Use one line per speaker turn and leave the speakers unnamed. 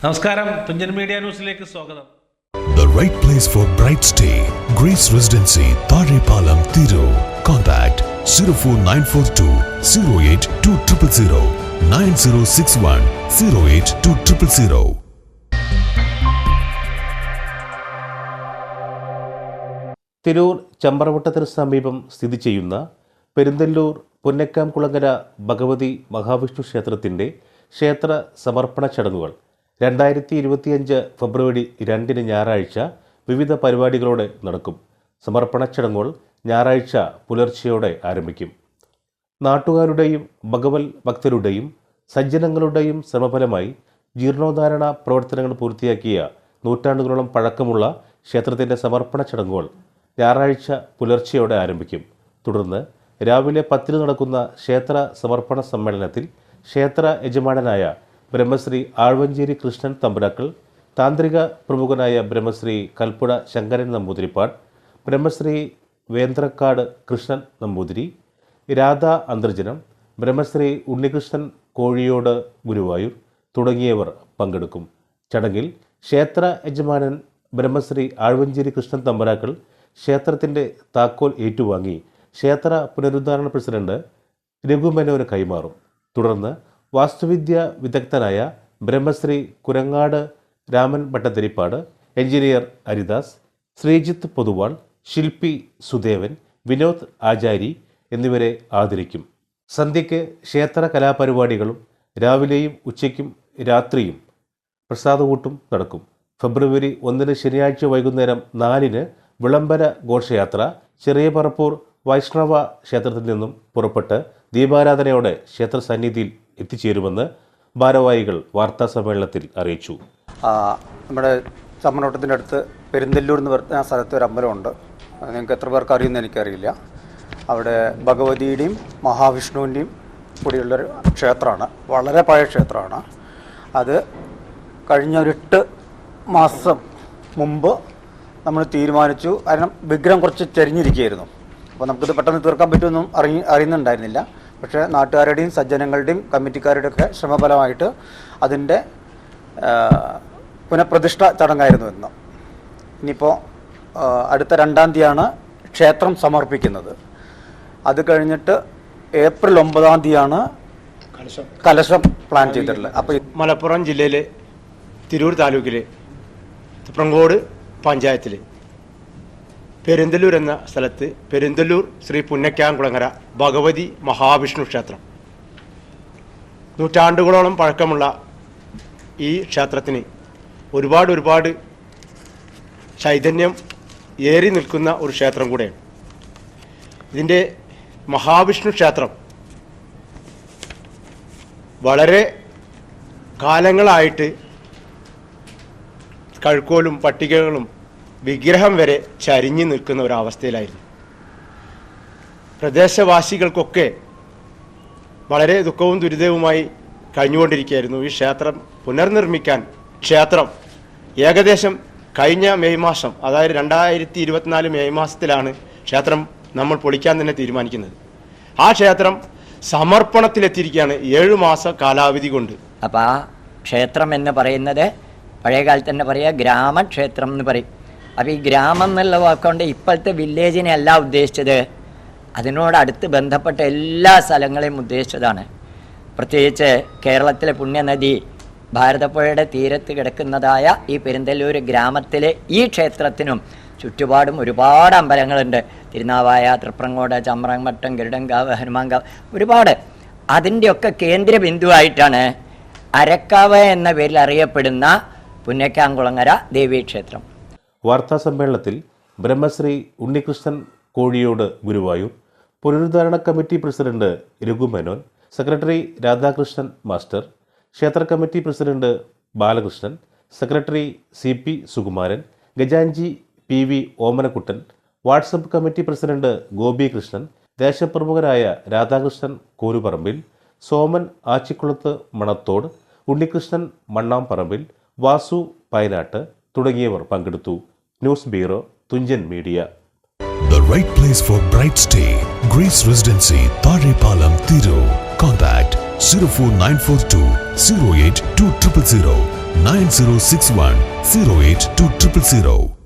നമസ്കാരം, തുഞ്ചൻ മീഡിയ ന്യൂസിലേക്ക് സ്വാഗതം.
The right place for bright stay. Grace Residency, Tharepalam, Thiru. Contact 04942 08200 9061 08200.
Tirur ചമ്പ്രവട്ടത്തിന് സമീപം സ്ഥിതി ചെയ്യുന്ന പെരുന്തല്ലൂർ പുന്നക്കാംകുളങ്ങര ഭഗവതി മഹാവിഷ്ണു ക്ഷേത്രത്തിൻ്റെ ക്ഷേത്ര സമർപ്പണ ചടങ്ങുകൾ 2025 ഫെബ്രുവരി 2 ഞായറാഴ്ച വിവിധ പരിപാടികളോടെ നടക്കും. സമർപ്പണ ചടങ്ങുകൾ ഞായറാഴ്ച പുലർച്ചെയോടെ ആരംഭിക്കും. നാട്ടുകാരുടെയും ഭഗവത് ഭക്തരുടെയും സജ്ജനങ്ങളുടെയും ശ്രമഫലമായി ജീർണോദ്ധാരണ പ്രവർത്തനങ്ങൾ പൂർത്തിയാക്കിയ നൂറ്റാണ്ടുകളോളം പഴക്കമുള്ള ക്ഷേത്രത്തിൻ്റെ സമർപ്പണ ചടങ്ങുകൾ ഞായറാഴ്ച പുലർച്ചെയോടെ ആരംഭിക്കും. തുടർന്ന് രാവിലെ 10 നടക്കുന്ന ക്ഷേത്ര സമർപ്പണ സമ്മേളനത്തിൽ ക്ഷേത്ര യജമാനനായ ബ്രഹ്മശ്രീ ആഴ്വഞ്ചേരി കൃഷ്ണൻ തമ്പുരാക്കൾ, താന്ത്രിക പ്രമുഖനായ ബ്രഹ്മശ്രീ കൽപ്പുഴ ശങ്കരൻ നമ്പൂതിരിപ്പാട്, ബ്രഹ്മശ്രീ വേന്ദ്രക്കാട് കൃഷ്ണൻ നമ്പൂതിരി, രാധ അന്തർജനം, ബ്രഹ്മശ്രീ ഉണ്ണികൃഷ്ണൻ കോഴിയോട് ഗുരുവായൂർ തുടങ്ങിയവർ പങ്കെടുക്കും. ചടങ്ങിൽ ക്ഷേത്ര യജമാനൻ ബ്രഹ്മശ്രീ ആഴ്വഞ്ചേരി കൃഷ്ണൻ തമ്പുരാക്കൾ ക്ഷേത്രത്തിൻ്റെ താക്കോൽ ഏറ്റുവാങ്ങി ക്ഷേത്ര പുനരുദ്ധാരണ പ്രസിഡന്റ് രഘുമേനോന് കൈമാറും. തുടർന്ന് വാസ്തുവിദ്യ വിദഗ്ധനായ ബ്രഹ്മശ്രീ കുരങ്ങാട് രാമൻ ഭട്ടതിരിപ്പാട്, എഞ്ചിനീയർ ഹരിദാസ്, ശ്രീജിത്ത് പൊതുവാൾ, ശില്പി സുദേവൻ, വിനോദ് ആചാരി എന്നിവരെ ആദരിക്കും. സന്ധ്യയ്ക്ക് ക്ഷേത്ര കലാപരിപാടികളും രാവിലെയും ഉച്ചയ്ക്കും രാത്രിയും പ്രസാദകൂട്ടും നടക്കും. ഫെബ്രുവരി 1 ശനിയാഴ്ച വൈകുന്നേരം 4 വിളംബര ഘോഷയാത്ര ചെറിയ പറപ്പൂർ വൈഷ്ണവ ക്ഷേത്രത്തിൽ നിന്നും പുറപ്പെട്ട് ദീപാരാധനയോടെ ക്ഷേത്ര സന്നിധിയിൽ എത്തിച്ചേരുമെന്ന് ഭാരവാഹികൾ വാർത്താ സമ്മേളനത്തിൽ അറിയിച്ചു.
നമ്മുടെ ചമ്മനോട്ടത്തിൻ്റെ അടുത്ത് പെരുന്തല്ലൂർ എന്ന് പറഞ്ഞ സ്ഥലത്ത് ഒരു അമ്പലമുണ്ട്. നിങ്ങൾക്ക് എത്ര പേർക്ക് അറിയുമെന്ന് എനിക്കറിയില്ല. അവിടെ ഭഗവതിയുടെയും മഹാവിഷ്ണുവിൻ്റെയും കൂടിയുള്ളൊരു ക്ഷേത്രമാണ്. വളരെ പഴയ ക്ഷേത്രമാണ്. അത് കഴിഞ്ഞ ഒരു 8 മാസം മുമ്പ് നമ്മൾ തീരുമാനിച്ചു. കാരണം വിഗ്രഹം കുറച്ച് ചരിഞ്ഞിരിക്കുകയായിരുന്നു. അപ്പോൾ നമുക്കിത് പെട്ടെന്ന് തീർക്കാൻ പറ്റുമെന്നും അറിയുന്നുണ്ടായിരുന്നില്ല. പക്ഷേ നാട്ടുകാരുടെയും സജ്ജനങ്ങളുടെയും കമ്മിറ്റിക്കാരുടെയൊക്കെ ശ്രമഫലമായിട്ട് അതിൻ്റെ പുനഃപ്രതിഷ്ഠ ചടങ്ങായിരുന്നു ഇന്ന്. ഇനിയിപ്പോൾ അടുത്ത 2-ാം തീയതിയാണ് ക്ഷേത്രം സമർപ്പിക്കുന്നത്. അത് കഴിഞ്ഞിട്ട് ഏപ്രിൽ 9-ാം തീയതിയാണ് കലശം പ്ലാൻ ചെയ്തിട്ടുള്ളത്. അപ്പോൾ
മലപ്പുറം ജില്ലയിലെ തിരൂർ താലൂക്കിലെ തുപ്രങ്കോട് പഞ്ചായത്തിൽ പെരുന്തല്ലൂർ എന്ന സ്ഥലത്ത് പെരുന്തല്ലൂർ ശ്രീ പുന്നക്കാംകുളങ്ങര ഭഗവതി മഹാവിഷ്ണു ക്ഷേത്രം, നൂറ്റാണ്ടുകളോളം പഴക്കമുള്ള ഈ ക്ഷേത്രത്തിന് ഒരുപാട് ചൈതന്യം ഏറി നിൽക്കുന്ന ഒരു ക്ഷേത്രം കൂടെയാണ്. ഇതിൻ്റെ മഹാവിഷ്ണു ക്ഷേത്രം വളരെ കാലങ്ങളായിട്ട് കഴുക്കോലും പട്ടികകളും വിഗ്രഹം വരെ ചരിഞ്ഞു നിൽക്കുന്ന ഒരവസ്ഥയിലായിരുന്നു. പ്രദേശവാസികൾക്കൊക്കെ വളരെ ദുഃഖവും ദുരിതവുമായി കഴിഞ്ഞുകൊണ്ടിരിക്കുകയായിരുന്നു. ഈ ക്ഷേത്രം പുനർനിർമ്മിക്കാൻ ക്ഷേത്രം ഏകദേശം കഴിഞ്ഞ മെയ് മാസം, അതായത് 2024 മെയ് മാസത്തിലാണ് ക്ഷേത്രം നമ്മൾ പൊളിക്കാൻ തന്നെ തീരുമാനിക്കുന്നത്. ആ ക്ഷേത്രം സമർപ്പണത്തിലെത്തിയിരിക്കുകയാണ് 7 മാസ കാലാവധി കൊണ്ട്.
അപ്പോൾ ആ ക്ഷേത്രം എന്ന് പറയുന്നത് പഴയ കാലത്ത് തന്നെ പറയുക ഗ്രാമക്ഷേത്രം എന്ന് പറയും. അപ്പോൾ ഈ ഗ്രാമം എന്നുള്ള വാക്കുകൊണ്ട് ഇപ്പോഴത്തെ വില്ലേജിനെ അല്ല ഉദ്ദേശിച്ചത്, അതിനോടടുത്ത് ബന്ധപ്പെട്ട എല്ലാ സ്ഥലങ്ങളെയും ഉദ്ദേശിച്ചതാണ്. പ്രത്യേകിച്ച് കേരളത്തിലെ പുണ്യനദി ഭാരതപ്പുഴയുടെ തീരത്ത് കിടക്കുന്നതായ ഈ പെരുന്തല്ലൂർ ഗ്രാമത്തിലെ ഈ ക്ഷേത്രത്തിനും ചുറ്റുപാടും ഒരുപാട് അമ്പലങ്ങളുണ്ട്. തിരുനാവായ, തൃപ്രങ്ങോട്, ചമ്രവട്ടം, ഗരുഡൻകാവ്, ഹനുമാൻകാവ്, ഒരുപാട്. അതിൻ്റെയൊക്കെ കേന്ദ്ര ബിന്ദുവായിട്ടാണ് അരക്കാവ് എന്ന പേരിൽ അറിയപ്പെടുന്ന പുന്നക്കാംകുളങ്ങര ദേവീക്ഷേത്രം.
വാർത്താ സമ്മേളനത്തിൽ ബ്രഹ്മശ്രീ ഉണ്ണികൃഷ്ണൻ കോഴിയോട് ഗുരുവായൂർ, പുനരുദ്ധാരണ committee president Raghumenon, secretary Radhakrishnan master, ക്ഷേത്ര committee president Balakrishnan, secretary CP Sukumaran, ഖജാൻജി PV Omanakuttan, WhatsApp committee president Gopi Krishnan, ദേശപ്രമുഖരായ രാധാകൃഷ്ണൻ കോരുപറമ്പിൽ, സോമൻ ആച്ചിക്കുളത്ത് മണത്തോട്, ഉണ്ണികൃഷ്ണൻ മണ്ണാംപറമ്പിൽ, വാസു പയനാട്ട് തുടങ്ങിയവർ പങ്കെടുത്തു. News bureau, Thunchan media.
The right place for bright stay. Grace Residency, Tharepalam, Thiru. Contact 04942 08200 9061 08200.